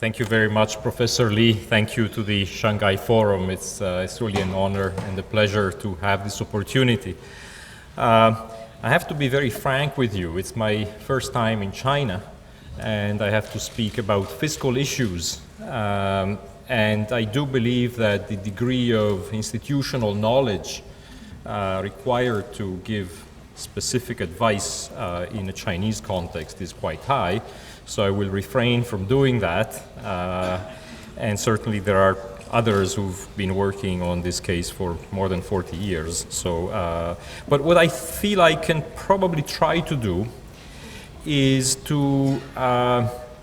Thank you very much, Professor Lee. Thank you to the Shanghai Forum. It's really an honor and a pleasure to have this opportunity. I have to be very frank with you. It's my first time in China, and I have to speak about fiscal issues. And I do believe that the degree of institutional knowledge required to give specific advice in a Chinese context is quite high. So I will refrain from doing that, and certainly there are others who've been working on this case for more than 40 years. So, but what I feel I can probably try to do is to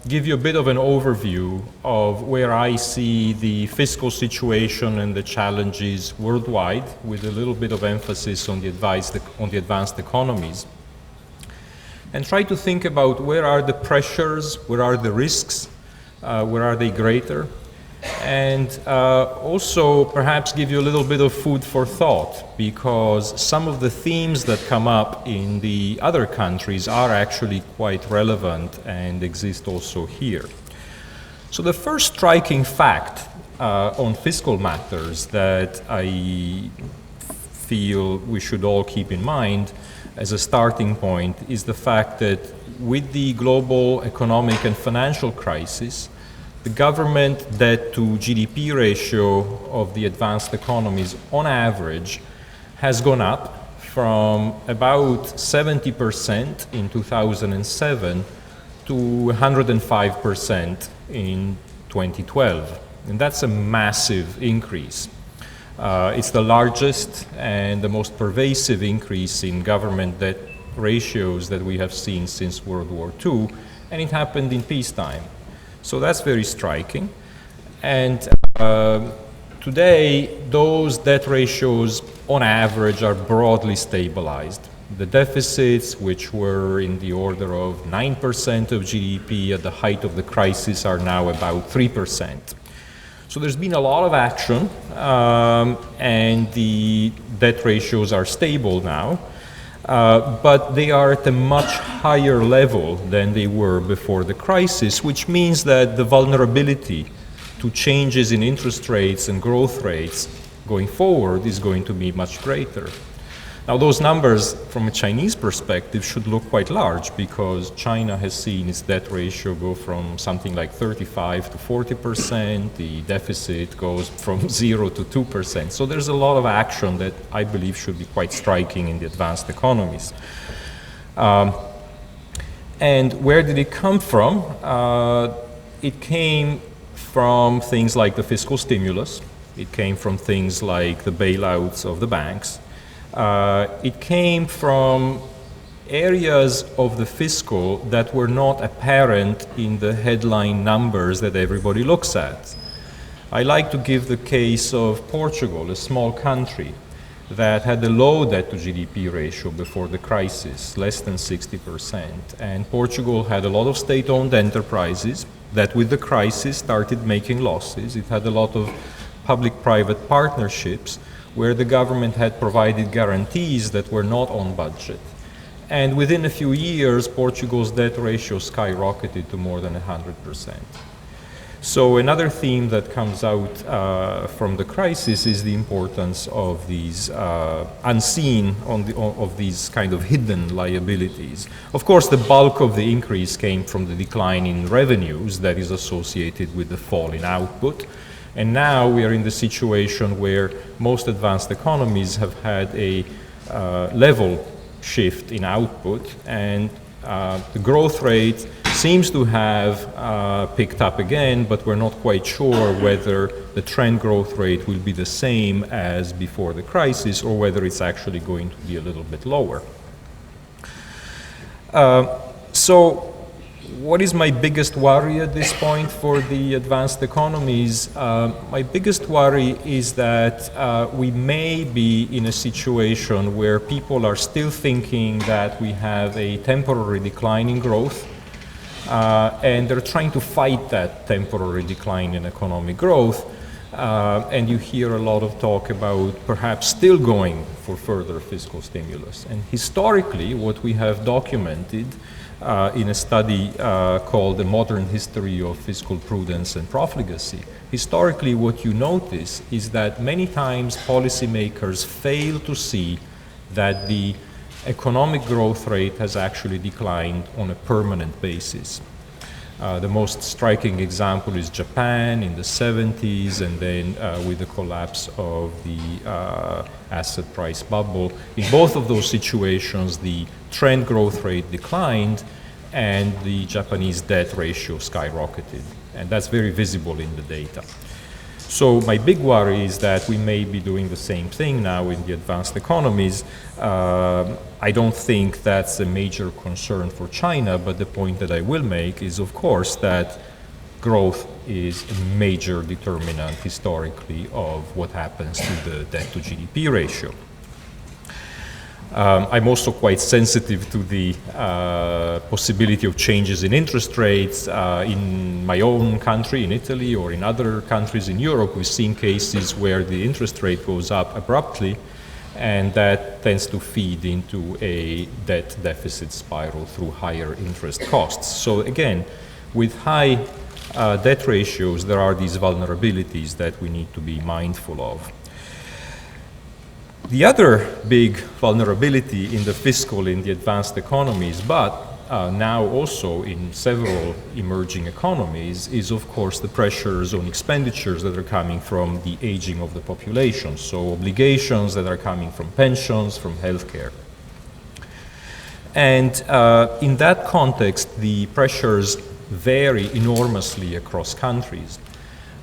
give you a bit of an overview of where I see the fiscal situation and the challenges worldwide, with a little bit of emphasis on the advanced economies. And try to think about where are the pressures, where are the risks, where are they greater, and also perhaps give you a little bit of food for thought, because some of the themes that come up in the other countries are actually quite relevant and exist also here. So the first striking fact on fiscal matters that I feel we should all keep in mind as a starting point is the fact that with the global economic and financial crisis, the government debt to GDP ratio of the advanced economies on average has gone up from about 70% in 2007 to 105% in 2012. And that's a massive increase. It's the largest and the most pervasive increase in government debt ratios that we have seen since World War II, and it happened in peacetime. So that's very striking. And today, those debt ratios on average are broadly stabilized. The deficits, which were in the order of 9% of GDP at the height of the crisis, are now about 3%. So there's been a lot of action, and the debt ratios are stable now, but they are at a much higher level than they were before the crisis, which means that the vulnerability to changes in interest rates and growth rates going forward is going to be much greater. Now, those numbers from a Chinese perspective should look quite large, because China has seen its debt ratio go from something like 35 to 40%, the deficit goes from 0 to 2%. So there's a lot of action that I believe should be quite striking in the advanced economies. And where did it come from? It came from things like the fiscal stimulus. It came from things like the bailouts of the banks. It came from areas of the fiscal that were not apparent in the headline numbers that everybody looks at. I like to give the case of Portugal, a small country that had a low debt to GDP ratio before the crisis, less than 60%. And Portugal had a lot of state-owned enterprises that with the crisis started making losses. It had a lot of public-private partnerships where the government had provided guarantees that were not on budget. And within a few years, Portugal's debt ratio skyrocketed to more than 100%. So another theme that comes out from the crisis is the importance of these unseen, of these kind of hidden liabilities. Of course, the bulk of the increase came from the decline in revenues that is associated with the fall in output. And now we are in the situation where most advanced economies have had a level shift in output, and the growth rate seems to have picked up again, but we're not quite sure whether the trend growth rate will be the same as before the crisis or whether it's actually going to be a little bit lower. So what is my biggest worry at this point for the advanced economies? My biggest worry is that we may be in a situation where people are still thinking that we have a temporary decline in growth, and they're trying to fight that temporary decline in economic growth. And you hear a lot of talk about perhaps still going for further fiscal stimulus. And historically, what we have documented in a study called The Modern History of Fiscal Prudence and Profligacy. Historically, what you notice is that many times policymakers fail to see that the economic growth rate has actually declined on a permanent basis. The most striking example is Japan in the 70s, and then with the collapse of the asset price bubble. In both of those situations, the trend growth rate declined and the Japanese debt ratio skyrocketed. And that's very visible in the data. So my big worry is that we may be doing the same thing now in the advanced economies. I don't think that's a major concern for China, but the point that I will make is, of course, that growth is a major determinant historically of what happens to the debt to GDP ratio. I'm also quite sensitive to the possibility of changes in interest rates. In my own country, in Italy, or in other countries in Europe, we've seen cases where the interest rate goes up abruptly, and that tends to feed into a debt deficit spiral through higher interest costs. So again, with high debt ratios, there are these vulnerabilities that we need to be mindful of. The other big vulnerability in the fiscal in the advanced economies, but now also in several emerging economies, is of course the pressures on expenditures that are coming from the aging of the population. So obligations that are coming from pensions, from healthcare. And in that context, the pressures vary enormously across countries.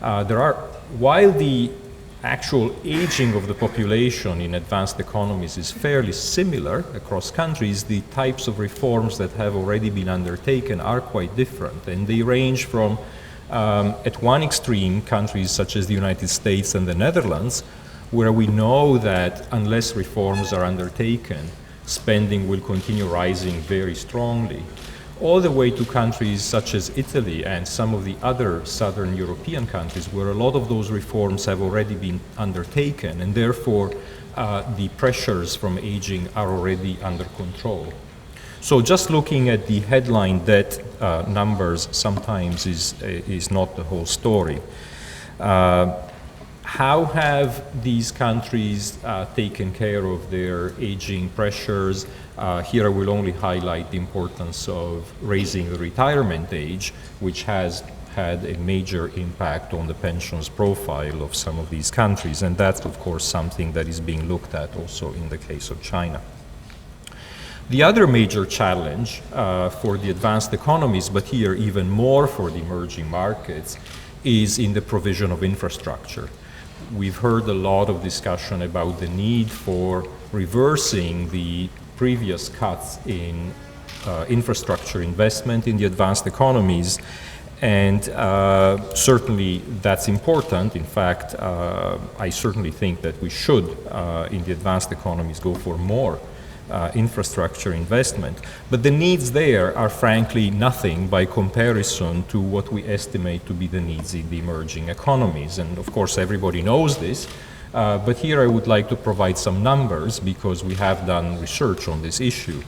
While the actual aging of the population in advanced economies is fairly similar across countries, the types of reforms that have already been undertaken are quite different. And they range from, at one extreme, countries such as the United States and the Netherlands, where we know that unless reforms are undertaken, spending will continue rising very strongly, all the way to countries such as Italy and some of the other southern European countries where a lot of those reforms have already been undertaken, and therefore the pressures from aging are already under control. So just looking at the headline debt numbers sometimes is not the whole story. How have these countries taken care of their aging pressures? Here I will only highlight the importance of raising the retirement age, which has had a major impact on the pensions profile of some of these countries. And that's, of course, something that is being looked at also in the case of China. The other major challenge for the advanced economies, but here even more for the emerging markets, is in the provision of infrastructure. We've heard a lot of discussion about the need for reversing the previous cuts in infrastructure investment in the advanced economies, and certainly that's important. In fact, I certainly think that we should, in the advanced economies, go for more infrastructure investment. But the needs there are frankly nothing by comparison to what we estimate to be the needs in the emerging economies. And of course, everybody knows this. But here I would like to provide some numbers because we have done research on this issue.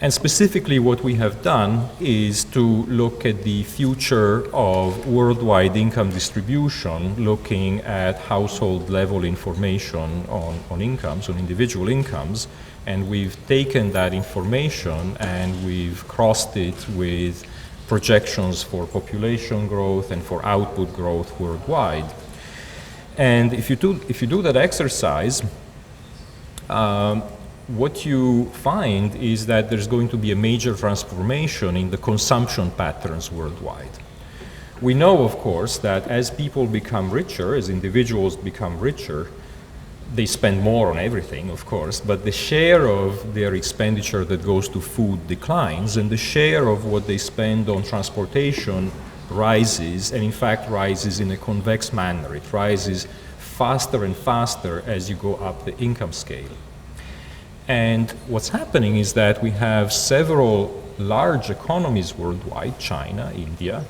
And specifically what we have done is to look at the future of worldwide income distribution, looking at household level information on incomes, on individual incomes. And we've taken that information and we've crossed it with projections for population growth and for output growth worldwide. And if you do that exercise, what you find is that there's going to be a major transformation in the consumption patterns worldwide. We know, of course, that as people become richer, as individuals become richer, they spend more on everything, of course, but the share of their expenditure that goes to food declines, and the share of what they spend on transportation rises, and in fact rises in a convex manner. It rises faster and faster as you go up the income scale. And what's happening is that we have several large economies worldwide, China, India,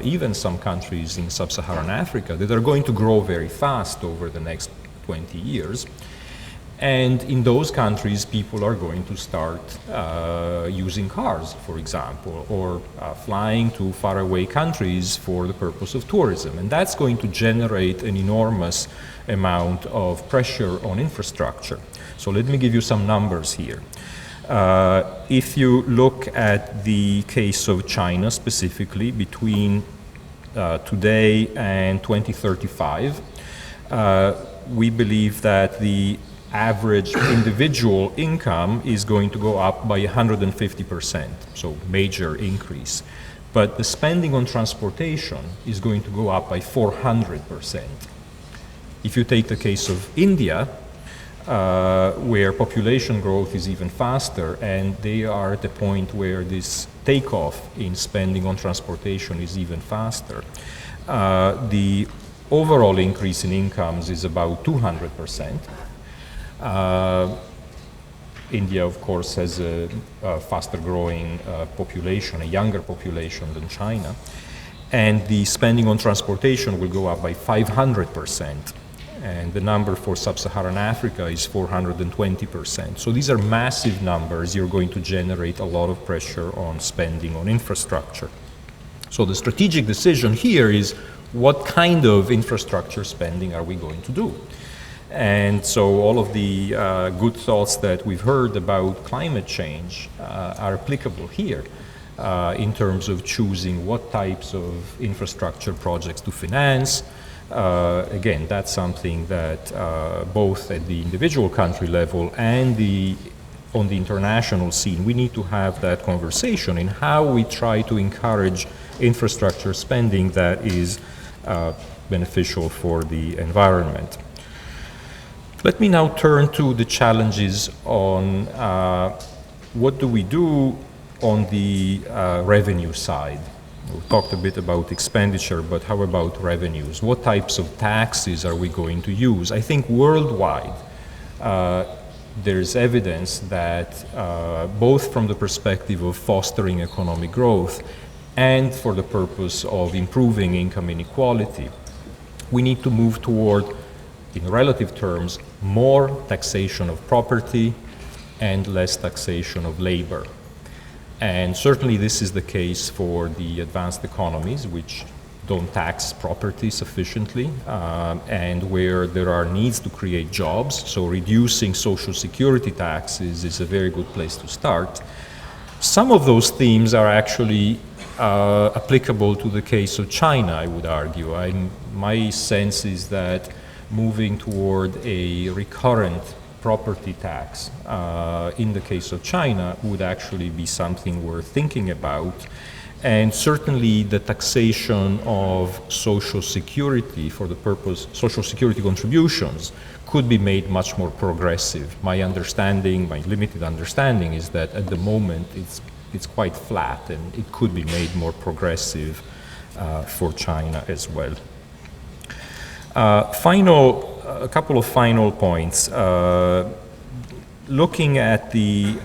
even some countries in sub-Saharan Africa, that are going to grow very fast over the next 20 years. And in those countries, people are going to start using cars, for example, or flying to faraway countries for the purpose of tourism. And that's going to generate an enormous amount of pressure on infrastructure. So let me give you some numbers here. If you look at the case of China specifically, between today and 2035, we believe that the average individual income is going to go up by 150%, so major increase. But the spending on transportation is going to go up by 400%. If you take the case of India, where population growth is even faster, and they are at the point where this takeoff in spending on transportation is even faster, the overall increase in incomes is about 200%. India, of course, has a faster growing population, a younger population than China. And the spending on transportation will go up by 500%. And the number for sub-Saharan Africa is 420%. So these are massive numbers. You're going to generate a lot of pressure on spending on infrastructure. So the strategic decision here is, what kind of infrastructure spending are we going to do? And so all of the good thoughts that we've heard about climate change are applicable here in terms of choosing what types of infrastructure projects to finance. Again, that's something that both at the individual country level and on the international scene, we need to have that conversation in how we try to encourage infrastructure spending that is beneficial for the environment. Let me now turn to the challenges on what do we do on the revenue side. We talked a bit about expenditure, but how about revenues? What types of taxes are we going to use? I think worldwide, there's evidence that both from the perspective of fostering economic growth and for the purpose of improving income inequality, we need to move toward, in relative terms, more taxation of property and less taxation of labor. And certainly this is the case for the advanced economies, which don't tax property sufficiently, and where there are needs to create jobs. So reducing social security taxes is a very good place to start. Some of those themes are actually applicable to the case of China, I would argue. My sense is that moving toward a recurrent property tax in the case of China would actually be something worth thinking about. And certainly the taxation of social security for the purpose, social security contributions, could be made much more progressive. My understanding, my limited understanding, is that at the moment it's quite flat, and it could be made more progressive for China as well. A couple of final points. Looking at the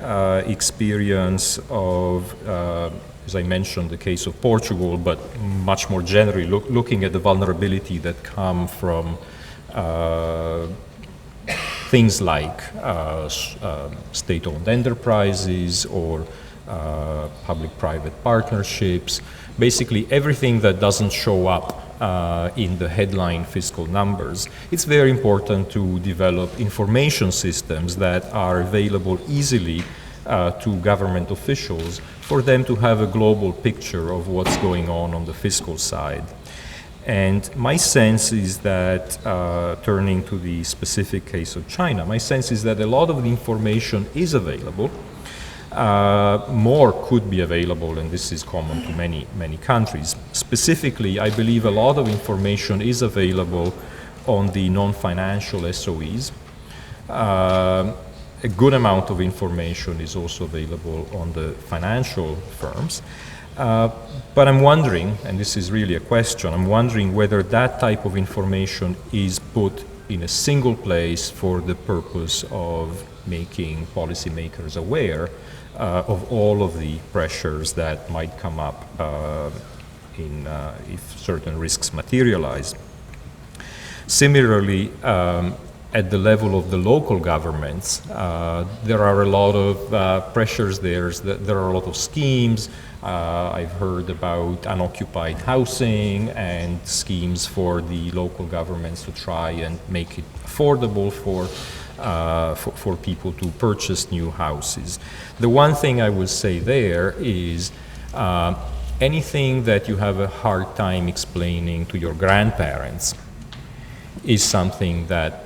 experience of, as I mentioned, the case of Portugal, but much more generally, looking at the vulnerability that come from things like state-owned enterprises or public-private partnerships, basically everything that doesn't show up in the headline fiscal numbers. It's very important to develop information systems that are available easily to government officials for them to have a global picture of what's going on the fiscal side. And my sense is that, turning to the specific case of China, my sense is that a lot of the information is available. More could be available, and this is common to many countries. Specifically, I believe a lot of information is available on the non-financial SOEs. A good amount of information is also available on the financial firms. But I'm wondering, and this is really a question, I'm wondering whether that type of information is put in a single place for the purpose of making policymakers aware of all of the pressures that might come up if certain risks materialize. Similarly, at the level of the local governments, there are a lot of pressures there. There are a lot of schemes. I've heard about unoccupied housing and schemes for the local governments to try and make it affordable for people to purchase new houses. The one thing I will say there is anything that you have a hard time explaining to your grandparents is something that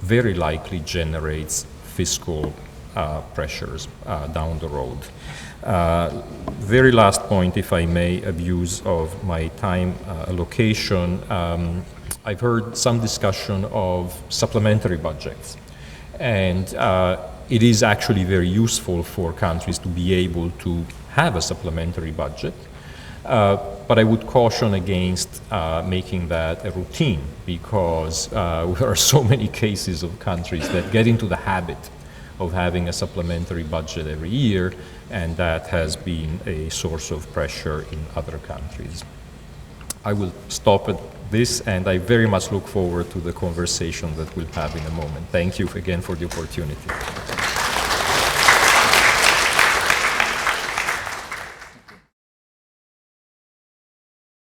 very likely generates fiscal pressures down the road. Very last point, if I may, abuse of my time allocation. I've heard some discussion of supplementary budgets, and it is actually very useful for countries to be able to have a supplementary budget. But I would caution against making that a routine, because there are so many cases of countries that get into the habit of having a supplementary budget every year, and that has been a source of pressure in other countries. I will stop at this, and I very much look forward to the conversation that we'll have in a moment. Thank you again for the opportunity.